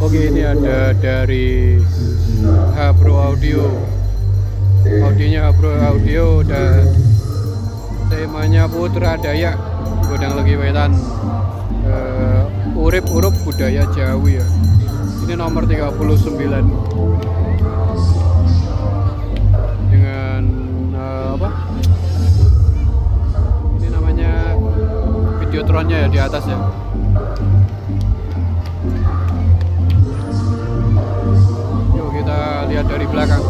Oke, ini ada dari HOREG. Audionya HOREG dan temanya Putra Dayak Gondanglegi Wetan, urip urup budaya Jawi ya. Ini nomor 39 dengan apa? Ini namanya videotronnya ya di atas ya. Yuk kita lihat dari belakang.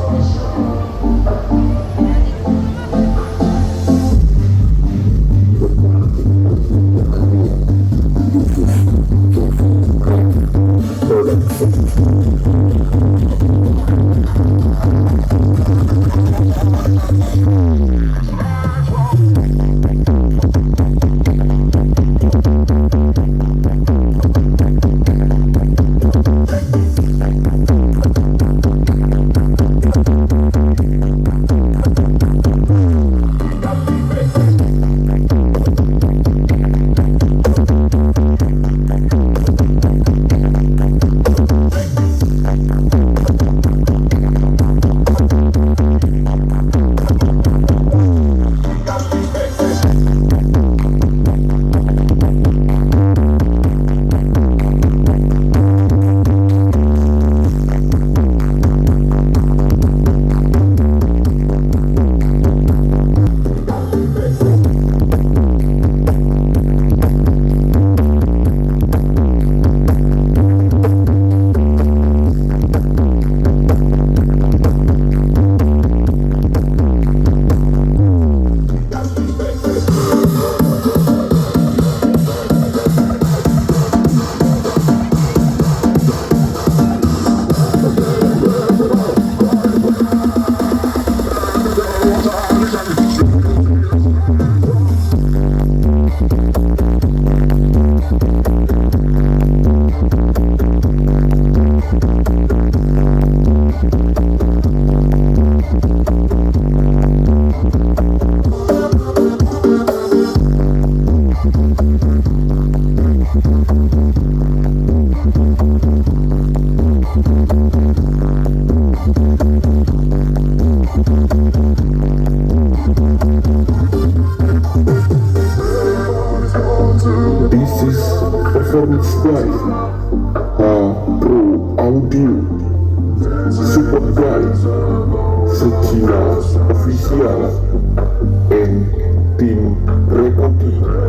This is performance by hproaudio, support by Sekina Official and Tim Recording.